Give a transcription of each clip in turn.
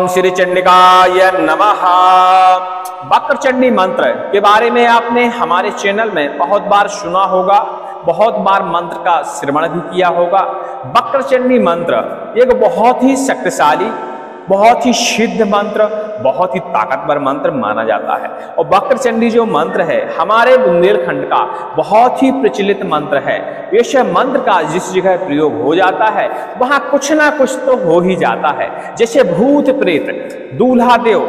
श्री चंडिकाय नमः। वक्र चंडी मंत्र के बारे में आपने हमारे चैनल में बहुत बार सुना होगा, बहुत बार मंत्र का श्रवण भी किया होगा। वक्र चंडी मंत्र एक बहुत ही शक्तिशाली, बहुत ही सिद्ध मंत्र, बहुत ही ताकतवर मंत्र माना जाता है। और वक्र चंडी जो मंत्र है हमारे बुंदेलखंड का बहुत ही प्रचलित मंत्र है। इस मंत्र का जिस जगह प्रयोग हो जाता है वहां कुछ ना कुछ तो हो ही जाता है। जैसे भूत प्रेत, दूल्हा देव,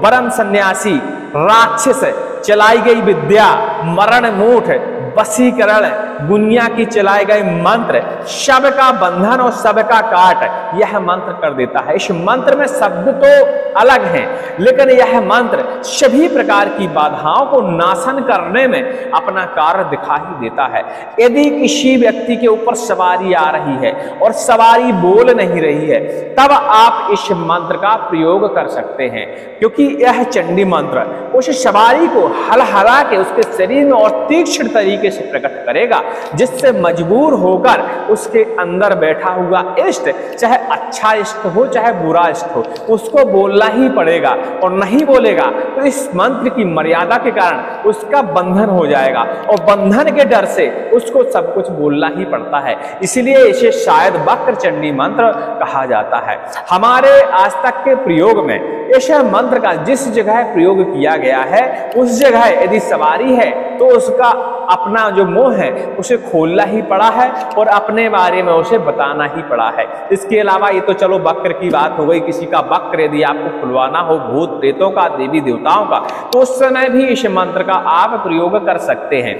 वरम सन्यासी, राक्षस, चलाई गई विद्या, मरण मूठ, वशीकरण, दुनिया की चलाए गए मंत्र, सबका बंधन और सबका काट यह मंत्र कर देता है। इस मंत्र में शब्द तो अलग हैं, लेकिन यह मंत्र सभी प्रकार की बाधाओं को नाशन करने में अपना कार्य दिखा ही देता है। यदि किसी व्यक्ति के ऊपर सवारी आ रही है और सवारी बोल नहीं रही है, तब आप इस मंत्र का प्रयोग कर सकते हैं, क्योंकि यह चंडी मंत्र उस सवारी को हलहला के उसके शरीर में और तीक्ष्ण तरीके से प्रकट करेगा, जिससे मजबूर होकर उसके अंदर बैठा हुआ इष्ट, चाहे अच्छा इष्ट हो चाहे बुरा इष्ट हो, उसको बोलना ही पड़ेगा। और नहीं बोलेगा तो इस मंत्र की मर्यादा के कारण उसका बंधन हो जाएगा, और बंधन के डर से उसको सब कुछ बोलना ही पड़ता है। इसलिए इसे शायद वक्र चंडी मंत्र कहा जाता है। हमारे आज तक के प्रयोग में इस मंत्र का जिस जगह प्रयोग किया गया है उस जगह यदि सवारी है तो उसका अपना जो मोह है उसे खोलना ही पड़ा है और अपने बारे में उसे बताना ही पड़ा है। इसके अलावा ये तो चलो वक्र की बात हो गई, किसी का वक्र यदि आपको खुलवाना हो, भूत प्रेतों का, देवी देवताओं का, तो उस समय भी इस मंत्र का आप प्रयोग कर सकते हैं।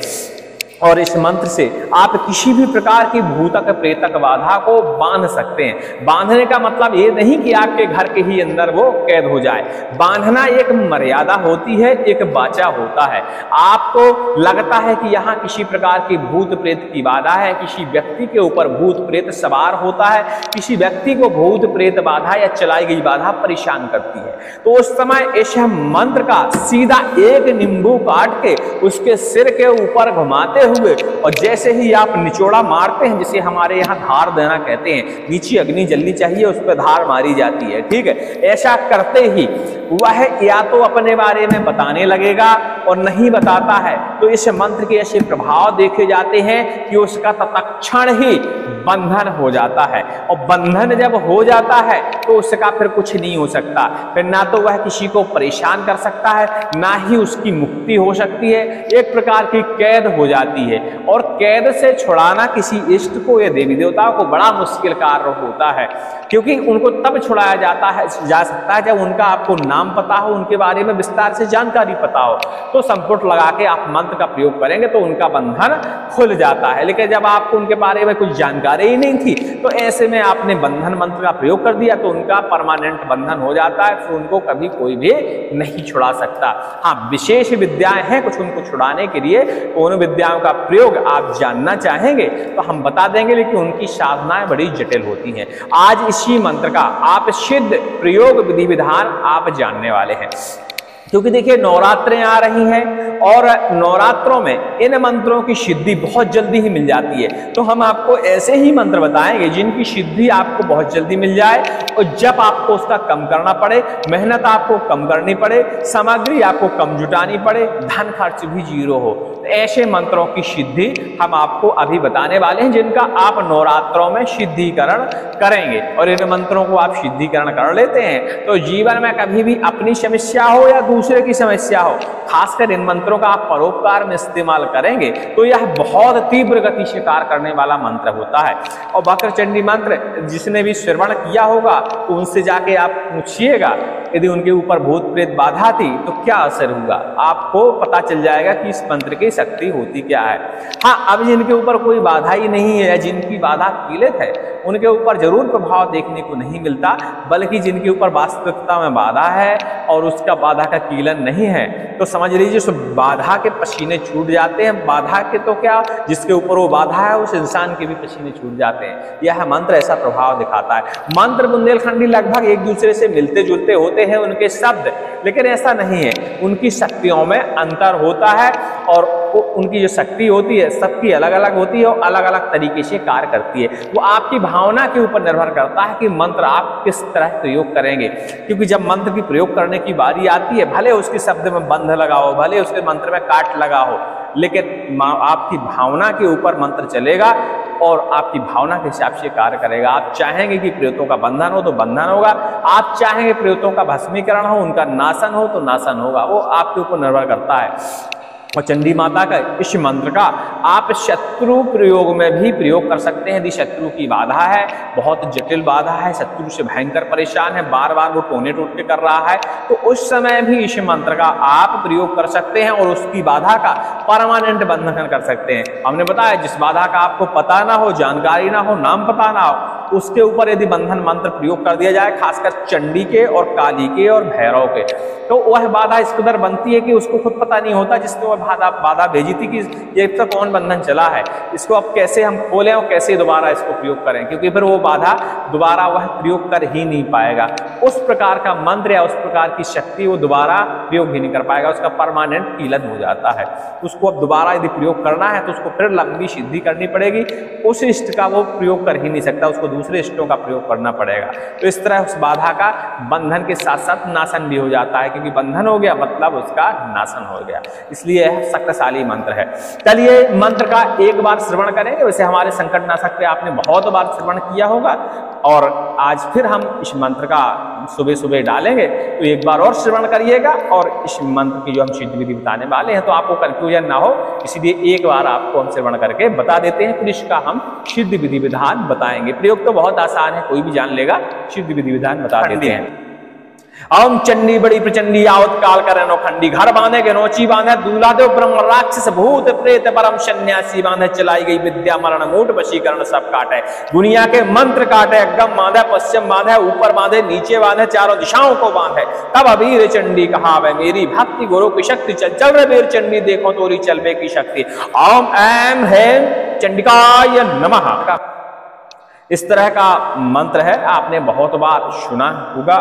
और इस मंत्र से आप किसी भी प्रकार की भूतक प्रेतक बाधा को बांध सकते हैं। बांधने का मतलब ये नहीं कि आपके घर के ही अंदर वो कैद हो जाए। बांधना एक मर्यादा होती है, एक बाचा होता है। आपको लगता है कि यहाँ किसी प्रकार की भूत प्रेत की बाधा है, किसी व्यक्ति के ऊपर भूत प्रेत सवार होता है, किसी व्यक्ति को भूत प्रेत बाधा या चलाई गई बाधा परेशान करती है, तो उस समय इस मंत्र का सीधा एक नींबू काट के उसके सिर के ऊपर घुमाते हुए, और जैसे ही आप निचोड़ा मारते हैं, जिसे हमारे यहाँ धार देना कहते हैं, नीचे अग्नि जलनी चाहिए, उस पर धार मारी जाती है, ठीक है, ऐसा करते ही वह या तो अपने बारे में बताने लगेगा, और नहीं बताता है तो इस मंत्र के ऐसे प्रभाव देखे जाते हैं कि उसका तत्क्षण ही बंधन हो जाता है। और बंधन जब हो जाता है तो उसका फिर कुछ नहीं हो सकता, फिर ना तो वह किसी को परेशान कर सकता है, ना ही उसकी मुक्ति हो सकती है। एक प्रकार की कैद हो जाती है, और कैद से छुड़ाना किसी इष्ट को या देवी देवताओं को बड़ा मुश्किल कार्य होता है, क्योंकि उनको तब छुड़ाया जा सकता है जब उनका आपको नाम पता हो, उनके बारे में विस्तार से जानकारी पता हो, तो संपुट लगा के आप मंत्र का प्रयोग करेंगे तो उनका बंधन खुल जाता है। लेकिन जब आपको उनके बारे में कुछ जानकारी ही नहीं थी, तो ऐसे में आपने बंधन मंत्र का प्रयोग कर दिया तो उनका परमानेंट बंधन हो जाता है, फिर उनको कभी कोई भी नहीं छुड़ा सकता। हाँ, विशेष विद्याएं हैं कुछ उनको छुड़ाने के लिए, तो उन विद्याओं का प्रयोग आप जानना चाहेंगे तो हम बता देंगे, लेकिन उनकी साधनाएं बड़ी जटिल होती हैं। आज इसी मंत्र का आप सिद्ध प्रयोग विधि विधान आप जानने वाले हैं, क्योंकि देखिए नवरात्रें आ रही हैं और नवरात्रों में इन मंत्रों की सिद्धि बहुत जल्दी ही मिल जाती है। तो हम आपको ऐसे ही मंत्र बताएंगे जिनकी सिद्धि आपको बहुत जल्दी मिल जाए, और जब आपको उसका कम करना पड़े, मेहनत आपको कम करनी पड़े, सामग्री आपको कम जुटानी पड़े, धन खर्च भी जीरो हो, तो ऐसे मंत्रों की सिद्धि हम आपको अभी बताने वाले हैं, जिनका आप नवरात्रों में सिद्धिकरण करेंगे। और इन मंत्रों को आप सिद्धिकरण कर लेते हैं तो जीवन में कभी भी अपनी समस्या हो या दूसरे की समस्या हो, खासकर इन मंत्रों का आप परोपकार में इस्तेमाल करेंगे तो यह बहुत तीव्र गति से कार्य करने वाला मंत्र होता है। और वक्र चंडी मंत्र जिसने भी श्रवण किया होगा तो उनसे जाके आप पूछिएगा, यदि उनके ऊपर भूत प्रेत बाधा थी तो क्या असर हुआ, आपको पता चल जाएगा कि इस मंत्र की शक्ति होती क्या है। हाँ, अब जिनके ऊपर कोई बाधा ही नहीं है या जिनकी बाधा कीलित है, उनके ऊपर जरूर प्रभाव देखने को नहीं मिलता, बल्कि जिनके ऊपर वास्तविकता में बाधा है और उसका बाधा का कीलन नहीं है, तो समझ लीजिए उस बाधा के पसीने छूट जाते हैं। बाधा के तो क्या, जिसके ऊपर वो बाधा है उस इंसान के भी पसीने छूट जाते हैं। यह मंत्र ऐसा प्रभाव दिखाता है। मंत्र बुंदेलखंडी लगभग एक दूसरे से मिलते जुलते होते हैं उनके शब्द, लेकिन ऐसा नहीं है, उनकी शक्तियों में अंतर होता है और उनकी जो शक्ति होती है सबकी अलग अलग होती है और अलग अलग तरीके से कार्य करती है। वो आपकी भावना के ऊपर निर्भर करता है कि मंत्र आप किस तरह प्रयोग करेंगे। क्योंकि जब मंत्र की प्रयोग करने की बारी आती है, भले उसके शब्द में बंध लगाओ, भले उसके मंत्र में काट लगाओ, लेकिन आपकी भावना के ऊपर मंत्र चलेगा और आपकी भावना के हिसाब से कार्य करेगा। आप चाहेंगे कि प्रेतों का बंधन हो तो बंधन होगा, आप चाहेंगे प्रेतों का भस्मीकरण हो, उनका नाशन हो तो नाशन होगा। वो आपके ऊपर निर्भर करता है। और चंडी माता का इस मंत्र का आप शत्रु प्रयोग में भी प्रयोग कर सकते हैं। यदि शत्रु की बाधा है, बहुत जटिल बाधा है, शत्रु से भयंकर परेशान है, बार बार वो टोने टोट के कर रहा है, तो उस समय भी इस मंत्र का आप प्रयोग कर सकते हैं और उसकी बाधा का परमानेंट बंधन कर सकते हैं। हमने बताया जिस बाधा का आपको पता ना हो, जानकारी ना हो, नाम पता ना हो, उसके ऊपर यदि बंधन मंत्र प्रयोग कर दिया जाए, खासकर चंडी के और काली के और भैरव के, तो वह बाधा इस कदर बनती है कि उसको खुद पता नहीं होता जिसने वह बाधा भेजी थी कि ये तक कौन बंधन चला है, इसको अब कैसे हम खोलें और कैसे दोबारा इसको प्रयोग करें, क्योंकि फिर वो बाधा दोबारा वह प्रयोग कर ही नहीं पाएगा। उस प्रकार का मंत्र या उस प्रकार की शक्ति वो दोबारा प्रयोग ही नहीं कर पाएगा, उसका परमानेंट कीलन हो जाता है। उसको अब दोबारा यदि प्रयोग करना है तो उसको फिर लंबी सिद्धि करनी पड़ेगी। उस इष्ट का वो प्रयोग कर ही नहीं सकता, उसको दूसरे इष्टों का प्रयोग करना पड़ेगा। तो इस तरह उस बाधा का बंधन के साथ साथ नाशन भी हो जाता है, क्योंकि बंधन हो गया मतलब उसका नाशन हो गया। इसलिए शक्तिशाली मंत्र है। चलिए मंत्र का एक बार श्रवण करेंगे। वैसे हमारे संकट नाशक पे आपने बहुत बार श्रवण किया होगा और आज फिर हम इस मंत्र का सुबह सुबह डालेंगे, तो एक बार और श्रवण करिएगा। और इस मंत्र की जो हम सिद्ध विधि बताने वाले हैं तो आपको कंफ्यूजन ना हो, इसलिए एक बार आपको हम श्रवण करके बता देते हैं, फिर इसका हम सिद्ध विधि विधान बताएंगे। प्रयोग तो बहुत आसान है, कोई भी जान लेगा, सिद्ध विधि विधान बता देते हैं। ओम चंडी बड़ी प्रचंडी आवत काल करे नौखंडी, घर बांधे के नोची बांधे, दूल्हा देव ब्रह्म राक्षस भूत प्रेत परम सन्यासी बांधे, चलाई गई विद्या मरण मूठ वशीकरण सब काटे, दुनिया के मंत्र काटे, अगम बांधे पश्चिम बांधे, ऊपर बांधे नीचे बांधे, चारों दिशाओं को बांधे, तब अबीर चंडी कहावे मेरी भक्ति गुरु की शक्ति, चल चल रे वीर चंडी देखो तोरी चलबे की शक्ति। ओम ऐम हैम चंडिकाय नमः। इस तरह का मंत्र है, आपने बहुत बार सुना होगा।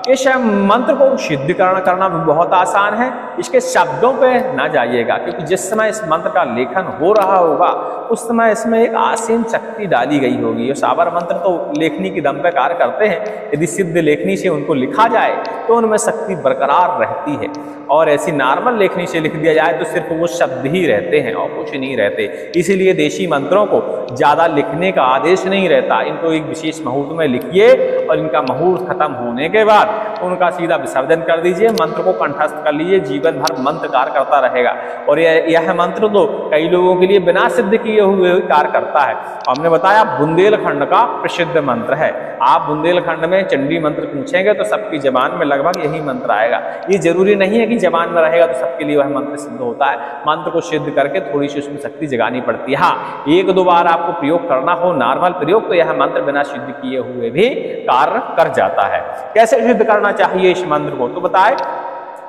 इस मंत्र को सिद्धीकरण करना भी बहुत आसान है। इसके शब्दों पे ना जाइएगा, क्योंकि जिस समय इस मंत्र का लेखन हो रहा होगा उस समय इसमें एक आसीन शक्ति डाली गई होगी। ये साबर मंत्र तो लेखनी के दम पे कार्य करते हैं, यदि सिद्ध लेखनी से उनको लिखा जाए तो उनमें शक्ति बरकरार रहती है, और ऐसी नॉर्मल लेखनी से लिख दिया जाए तो सिर्फ वो शब्द ही रहते हैं और कुछ नहीं रहते। इसीलिए देशी मंत्रों को ज्यादा लिखने का आदेश नहीं रहता, इनको एक विशेष मुहूर्त में लिखिए और इनका मुहूर्त खत्म होने के बाद उनका सीधा विसर्जन कर दीजिए, मंत्र को कंठस्थ कर लीजिए, जीवन भर मंत्र कार्य करता रहेगा। और यह मंत्र तो कई लोगों के लिए बिना सिद्ध किए हुए कार्य करता है। हमने बताया बुंदेलखंड का प्रसिद्ध मंत्र है। आप बुंदेलखंड में चंडी मंत्र पूछेंगे तो सबकी जबान में लगभग यही मंत्र आएगा। ये जरूरी नहीं है कि जबान में रहेगा तो सबके लिए वह मंत्र सिद्ध होता है। मंत्र को सिद्ध करके थोड़ी सी उसमें शक्ति जगानी पड़ती है। हाँ, एक दो बार आपको प्रयोग करना हो नॉर्मल प्रयोग, तो यह मंत्र बिना सिद्ध किए हुए भी कार्य कर जाता है। कैसे सिद्ध करना चाहिए इस मंत्र को, तो बताए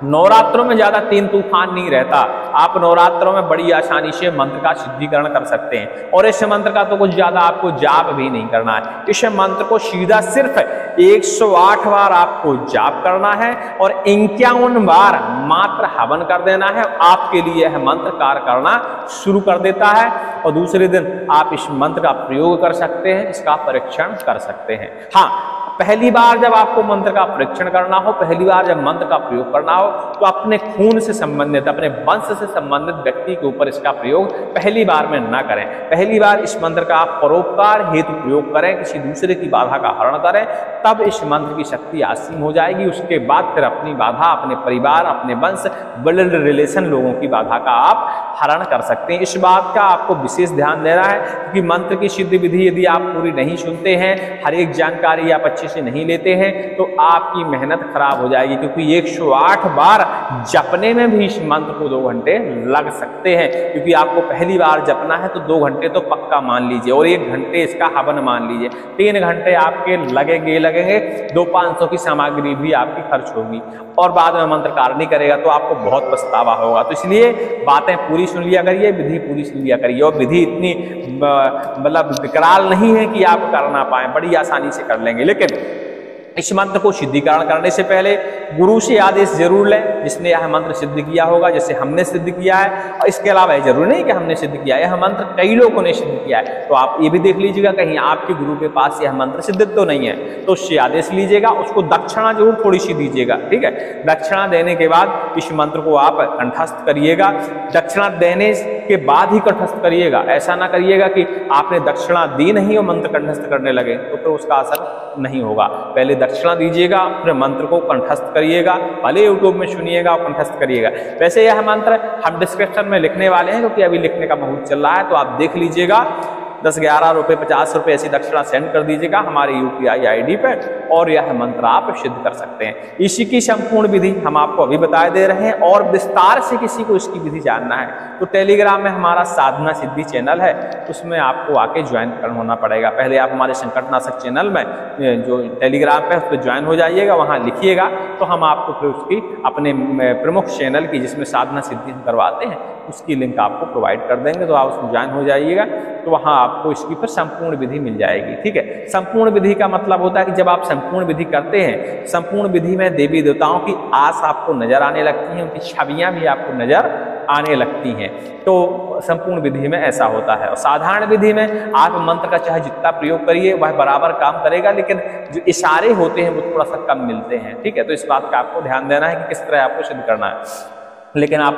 नवरात्रों में ज्यादा तीन तूफान नहीं रहता। आप नवरात्रों में बड़ी आसानी से मंत्र का सिद्धीकरण कर सकते हैं, और इस मंत्र का तो कुछ ज्यादा आपको जाप भी नहीं करना है। इस मंत्र को सीधा सिर्फ 108 बार आपको जाप करना है और 51 बार मात्र हवन कर देना है। आपके लिए यह मंत्र कार्य करना शुरू कर देता है, और दूसरे दिन आप इस मंत्र का प्रयोग कर सकते हैं, इसका परीक्षण कर सकते हैं। हाँ, पहली बार जब आपको मंत्र का परीक्षण करना हो, पहली बार जब मंत्र का प्रयोग करना हो, तो अपने खून से संबंधित, अपने वंश से संबंधित व्यक्ति के ऊपर इसका प्रयोग पहली बार में ना करें। पहली बार इस मंत्र का आप परोपकार हेतु प्रयोग करें, किसी दूसरे की बाधा का हरण करें, तब इस मंत्र की शक्ति आसीन हो जाएगी। उसके बाद फिर अपनी बाधा, अपने परिवार, अपने वंश, ब्लड रिलेशन लोगों की बाधा का आप हरण कर सकते हैं। इस बात का आपको विशेष ध्यान देना है, क्योंकि मंत्र की सिद्ध विधि यदि आप पूरी नहीं सुनते हैं, हर एक जानकारी आप अच्छे से नहीं लेते हैं, तो आपकी मेहनत खराब हो जाएगी। क्योंकि 108 बार जपने में भी इस मंत्र को 2 घंटे लग सकते हैं। क्योंकि आपको पहली बार जपना है तो 2 घंटे तो पक्का मान लीजिए, और 1 घंटे इसका हवन मान लीजिए। 3 घंटे आपके लगेंगे। 200-500 की सामग्री भी आपकी खर्च होगी, और बाद में मंत्र कार्य नहीं करेगा तो आपको बहुत पछतावा होगा। तो इसलिए बातें पूरी सुन लिया करिए, विधि पूरी सुन लिया करिए। और विधि इतनी मतलब विकराल नहीं है कि आप कर ना पाए, बड़ी आसानी से कर लेंगे। लेकिन इस मंत्र को सिद्धिकरण करने से पहले गुरु से आदेश जरूर लें, जिसने यह मंत्र सिद्ध किया होगा, जैसे हमने सिद्ध किया है। और इसके अलावा जरूरी नहीं कि हमने सिद्ध किया, यह मंत्र कई लोगों ने सिद्ध किया है, तो आप ये भी देख लीजिएगा कहीं आपके गुरु के पास यह मंत्र सिद्ध तो नहीं है, तो उससे आदेश लीजिएगा, उसको दक्षिणा जरूर थोड़ी सी दीजिएगा, ठीक है। दक्षिणा देने के बाद इस मंत्र को आप कंठस्थ करिएगा। दक्षिणा देने के बाद ही कंठस्थ करिएगा, ऐसा ना करिएगा कि आपने दक्षिणा दी नहीं और मंत्र कंठस्थ करने लगे, तो फिर उसका असर नहीं होगा। पहले दक्षिणा दीजिएगा, फिर मंत्र को कंठस्थ करिएगा, भले यूट्यूब में सुनिएगा और कंठस्थ करिएगा। वैसे यह मंत्र हम डिस्क्रिप्शन में लिखने वाले हैं, क्योंकि अभी लिखने का मुहूर्त चल रहा है, तो आप देख लीजिएगा। 10-11 रुपये 50 रुपये ऐसी दक्षिणा सेंड कर दीजिएगा हमारे UPI ID पे, और यह मंत्र आप सिद्ध कर सकते हैं। इसी की संपूर्ण विधि हम आपको अभी बता दे रहे हैं, और विस्तार से किसी को इसकी विधि जानना है तो टेलीग्राम में हमारा साधना सिद्धि चैनल है, उसमें आपको आके ज्वाइन होना पड़ेगा। पहले आप हमारे संकटनाशक चैनल में जो टेलीग्राम पे उस पर ज्वाइन हो जाइएगा, वहाँ लिखिएगा, तो हम आपको फिर उसकी अपने प्रमुख चैनल की, जिसमें साधना सिद्धि हम करवाते हैं, उसकी लिंक आपको प्रोवाइड कर देंगे, तो आप उसमें ज्वाइन हो जाइएगा, तो वहाँ आपको इसकी फिर संपूर्ण विधि मिल जाएगी, ठीक है। संपूर्ण विधि का मतलब होता है कि जब आप संपूर्ण विधि करते हैं, संपूर्ण विधि में देवी देवताओं की आस आपको नजर आने लगती है, उनकी छवियां भी आपको नजर आने लगती हैं, तो संपूर्ण विधि में ऐसा होता है। और साधारण विधि में आप मंत्र का चाहे जितना प्रयोग करिए वह बराबर काम करेगा, लेकिन जो इशारे होते हैं वो थोड़ा सा कम मिलते हैं, ठीक है। तो इस बात का आपको ध्यान देना है कि किस तरह आपको सिद्ध करना है। लेकिन आप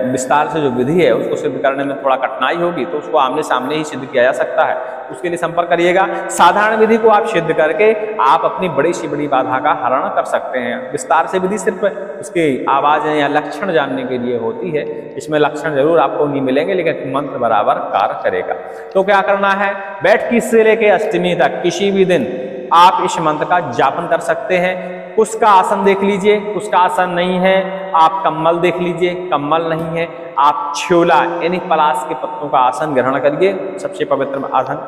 विस्तार से जो विधि है उसको सिद्ध करने में थोड़ा कठिनाई होगी, तो उसको आमने सामने ही सिद्ध किया जा सकता है, उसके लिए संपर्क करिएगा। साधारण विधि को आप सिद्ध करके आप अपनी बड़ी से बड़ी बाधा का हरण कर सकते हैं। विस्तार से विधि सिर्फ उसके आवाज़ या लक्षण जानने के लिए होती है, इसमें लक्षण जरूर आपको नहीं मिलेंगे, लेकिन मंत्र बराबर कार्य करेगा। तो क्या करना है, बैठकी से लेके अष्टमी तक किसी भी दिन आप इस मंत्र का जापन कर सकते हैं। उसका आसन देख लीजिए, उसका आसन नहीं है, आप कम्मल देख लीजिए, कम्मल नहीं है, आप छ्योला यानी पलाश के पत्तों का आसन ग्रहण करिए। सबसे पवित्र आसन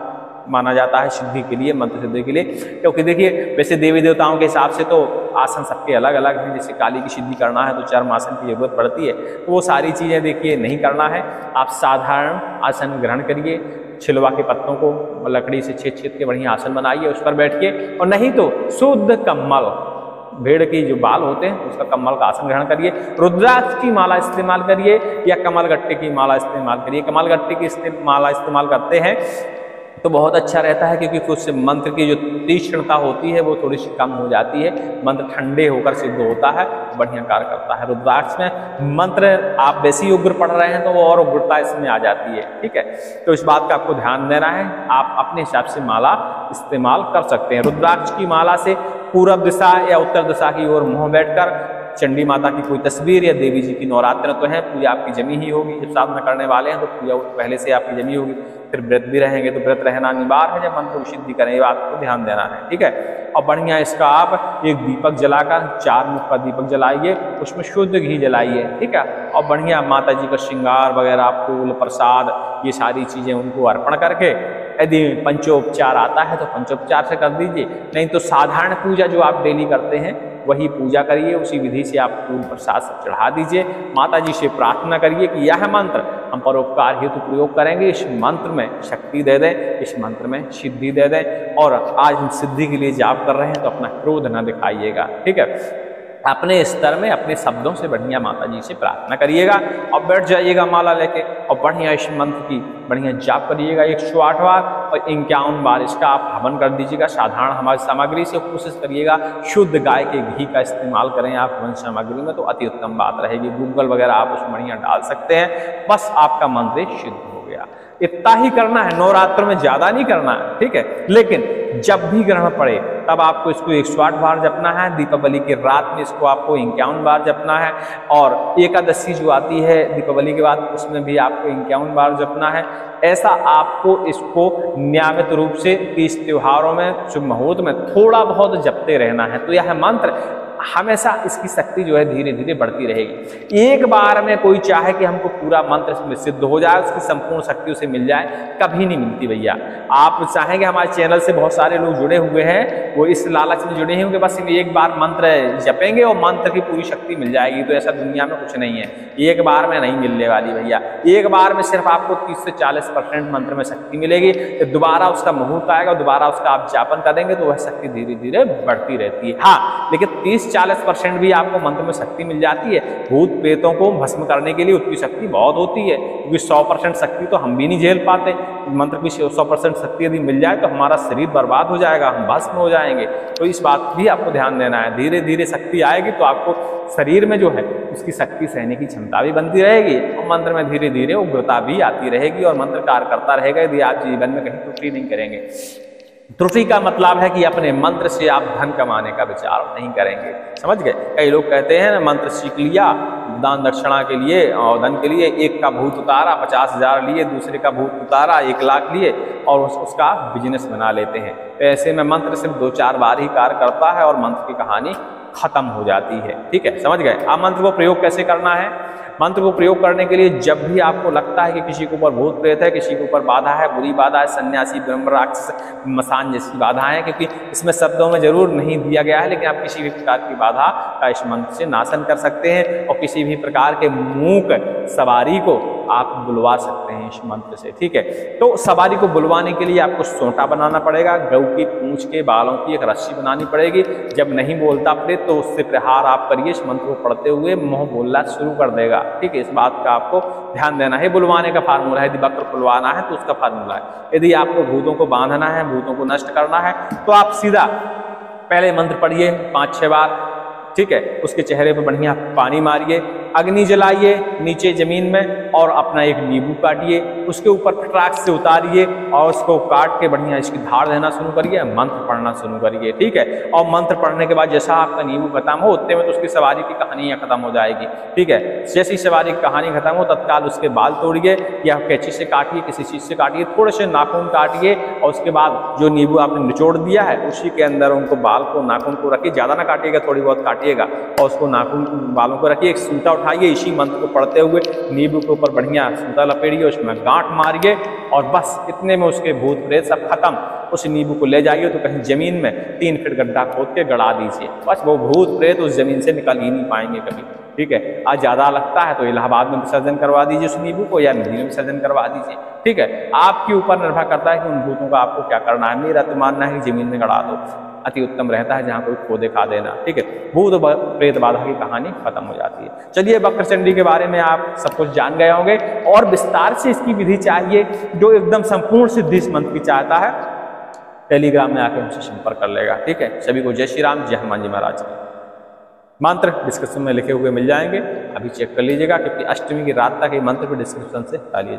माना जाता है सिद्धि के लिए, मंत्र सिद्धि के लिए, क्योंकि देखिए वैसे देवी देवताओं के हिसाब से तो आसन सबके अलग अलग हैं। जैसे काली की सिद्धि करना है तो चर्म आसन की जरूरत पड़ती है, तो वो सारी चीज़ें देखिए नहीं करना है। आप साधारण आसन ग्रहण करिए, छिलवा के पत्तों को लकड़ी से छेद के बढ़िया आसन बनाइए, उस पर बैठिए, और नहीं तो शुद्ध कम्मल, भेड़ की जो बाल होते हैं उसका कम्मल का आसन ग्रहण करिए। रुद्राक्ष की माला इस्तेमाल करिए या कमल गट्टे की माला इस्तेमाल करिए। कमल गट्टे की माला इस्तेमाल करते हैं तो बहुत अच्छा रहता है, क्योंकि उससे मंत्र की जो तीक्ष्णता होती है वो थोड़ी सी कम हो जाती है, मंत्र ठंडे होकर सिद्ध होता है, बढ़िया कार्य करता है। रुद्राक्ष में मंत्र आप वैसे ही उग्र पढ़ रहे हैं तो वो और उग्रता इसमें आ जाती है, ठीक है। तो इस बात का आपको ध्यान देना है, आप अपने हिसाब से माला इस्तेमाल कर सकते हैं। रुद्राक्ष की माला से पूर्व दिशा या उत्तर दिशा की ओर मुंह बैठकर चंडी माता की कोई तस्वीर या देवी जी की, नवरात्र तो है, पूजा आपकी जमी ही होगी। जब साधना करने वाले हैं तो पूजा पहले से आपकी जमी होगी, फिर व्रत भी रहेंगे तो व्रत रहना अनिवार्य है जब मंत्र को सिद्धि करें, ये बात को ध्यान देना है, ठीक है। और बढ़िया इसका आप एक दीपक जलाकर, 4 मुख का दीपक जलाइए, उसमें शुद्ध घी जलाइए, ठीक है। और बढ़िया माता जी का श्रृंगार वगैरह, फूल प्रसाद, ये सारी चीज़ें उनको अर्पण करके, यदि पंचोपचार आता है तो पंचोपचार से कर दीजिए, नहीं तो साधारण पूजा जो आप डेली करते हैं वही पूजा करिए, उसी विधि से आप फूल प्रसाद से चढ़ा दीजिए। माता जी से प्रार्थना करिए कि यह मंत्र हम परोपकार हेतु प्रयोग करेंगे, इस मंत्र में शक्ति दे दें, इस मंत्र में सिद्धि दे दें। और आज हम सिद्धि के लिए जाप कर रहे हैं तो अपना क्रोध न दिखाइएगा, ठीक है। अपने स्तर में अपने शब्दों से बढ़िया माता जी से प्रार्थना करिएगा और बैठ जाइएगा माला लेके, और बढ़िया इस मंत्र की बढ़िया जाप करिएगा 108 बार और 51 बार इसका आप हवन कर दीजिएगा। साधारण हमारी सामग्री से कोशिश करिएगा, शुद्ध गाय के घी का इस्तेमाल करें आप हवन सामग्री में, तो अति उत्तम बात रहेगी। गूगल वगैरह आप उसमें बढ़िया डाल सकते हैं, बस आपका मंत्र सिद्ध हो गया। इतना ही करना है, नवरात्र में ज्यादा नहीं करना है, ठीक है। लेकिन जब भी ग्रहण पड़े तब आपको इसको 108 बार जपना है। दीपावली की रात में इसको आपको 51 बार जपना है, और एकादशी जो आती है दीपावली के बाद उसमें भी आपको 51 बार जपना है। ऐसा आपको इसको नियमित रूप से 30 त्योहारों में, शुभ मुहूर्त में थोड़ा बहुत जपते रहना है। तो यह मंत्र हमेशा इसकी शक्ति जो है धीरे धीरे बढ़ती रहेगी। एक बार में कोई चाहे कि हमको पूरा मंत्र में सिद्ध हो जाए, उसकी संपूर्ण शक्ति उसे मिल जाए, कभी नहीं मिलती भैया। आप चाहेंगे, हमारे चैनल से बहुत सारे लोग जुड़े हुए हैं, वो इस लालच में जुड़े होंगे बस एक बार मंत्र जपेंगे और मंत्र की पूरी शक्ति मिल जाएगी। तो ऐसा दुनिया में कुछ नहीं है, एक बार में नहीं मिलने वाली भैया। एक बार में सिर्फ आपको 30 से 40% मंत्र में शक्ति मिलेगी। तो दोबारा उसका मुहूर्त आएगा, दोबारा उसका आप जापन करेंगे तो वह शक्ति धीरे धीरे बढ़ती रहती है। हाँ, लेकिन 30-40% भी आपको मंत्र में शक्ति मिल जाती है। भूत प्रेतों को भस्म करने के लिए उसकी शक्ति बहुत होती है, क्योंकि 100% शक्ति तो हम भी नहीं झेल पाते। मंत्र की 100% शक्ति यदि मिल जाए तो हमारा शरीर बर्बाद हो जाएगा, हम भस्म हो जाएंगे। तो इस बात भी आपको ध्यान देना है। धीरे धीरे शक्ति आएगी तो आपको शरीर में जो है उसकी शक्ति सहने की क्षमता भी बनती रहेगी और मंत्र में धीरे धीरे उग्रता भी आती रहेगी और मंत्र कार्य करता रहेगा, यदि आप जीवन में कहीं त्रुटि नहीं करेंगे। त्रुटि का मतलब है कि अपने मंत्र से आप धन कमाने का विचार नहीं करेंगे। समझ गए? कई लोग कहते हैं ना, मंत्र सीख लिया दान दक्षिणा के लिए और धन के लिए, एक का भूत उतारा 50,000 लिए, दूसरे का भूत उतारा 1 लाख लिए और उसका बिजनेस बना लेते हैं। तो ऐसे में मंत्र सिर्फ 2-4 बार ही कार्य करता है और मंत्र की कहानी खत्म हो जाती है। ठीक है, समझ गए? अब मंत्र को प्रयोग कैसे करना है? मंत्र को प्रयोग करने के लिए जब भी आपको लगता है कि किसी के ऊपर भूत प्रेत है, किसी के ऊपर बाधा है, बुरी बाधा है, सन्यासी, ब्रह्म, राक्षस, मसान जैसी बाधाएं हैं, क्योंकि इसमें शब्दों में जरूर नहीं दिया गया है, लेकिन आप किसी भी प्रकार की बाधा का इस मंत्र से नाशन कर सकते हैं और किसी भी प्रकार के मूक सवारी को आप बुलवा सकते हैं इस मंत्र से। ठीक है, तो सवारी को बुलवाने के लिए आपको सोंटा बनाना पड़ेगा, गऊ की पूंछ के बालों की एक रस्सी बनानी पड़ेगी। जब नहीं बोलता प्रेत तो उससे प्रहार आप करिए, इस मंत्र को पढ़ते हुए मुंह बोलना शुरू कर देगा। ठीक है, इस बात का आपको ध्यान देना है। बुलवाने का फार्मूला है, यदि वक्र बुलवाना है तो उसका फार्मूला है। यदि आपको भूतों को बांधना है, भूतों को नष्ट करना है, तो आप सीधा पहले मंत्र पढ़िए 5-6 बार। ठीक है, उसके चेहरे पर बढ़िया पानी मारिए, अग्नि जलाइए नीचे जमीन में और अपना एक नींबू काटिए, उसके ऊपर फटाक से उतारिए और उसको काट के बढ़िया इसकी धार देना शुरू करिए, मंत्र पढ़ना शुरू करिए। ठीक है, और मंत्र पढ़ने के बाद जैसा आपका नींबू खत्म हो उतने में तो उसकी सवारी की कहानी खत्म हो जाएगी। ठीक है, जैसी सवारी की कहानी खत्म हो तत्काल उसके बाल तोड़िए या कैंची से काटिए, किसी चीज से काटिए, थोड़े से नाखून काटिए और उसके बाद जो नींबू आपने निचोड़ दिया है उसी के अंदर उनको बाल को, नाखून को रखिए, ज्यादा ना काटिएगा, थोड़ी बहुत काटिएगा और उसको नाखून बालों को रखिए। एक सूता उठाइए, इसी मंत्र को पढ़ते हुए नींबू के ऊपर बढ़िया सूता लपेटिए, उसमें गांठ मारिए और बस इतने में उसके भूत प्रेत सब खत्म। उस नींबू को ले जाइए तो कहीं जमीन में 3 फीट गड्ढा खोद के गड़ा दीजिए, बस वो भूत प्रेत उस जमीन से निकल ही नहीं पाएंगे कभी। ठीक है, आज ज्यादा लगता है तो इलाहाबाद में विसर्जन करवा दीजिए उस नींबू को या नदी में विसर्जन करवा दीजिए। ठीक है, आपके ऊपर निर्भर करता है कि उन भूतों का आपको क्या करना है। मेरा तो मानना है कि जमीन में गड़ा दो, अति उत्तम रहता है, जहाँ कोई खोदे खा देना। ठीक है, भूत प्रेत बाधा की कहानी खत्म हो जाती है। चलिए, वक्र चंडी के बारे में आप सब कुछ जान गए होंगे और विस्तार से इसकी विधि चाहिए जो एकदम संपूर्ण सिद्धि इस मंत्र की चाहता है, टेलीग्राम में आकर हमसे संपर्क कर लेगा। ठीक है, सभी को जय श्री राम, जय हनुमान जी महाराज। मंत्र डिस्क्रिप्शन में लिखे हुए मिल जाएंगे, अभी चेक कर लीजिएगा, क्योंकि अष्टमी की रात तक ये मंत्र को डिस्क्रिप्शन से हटा लिया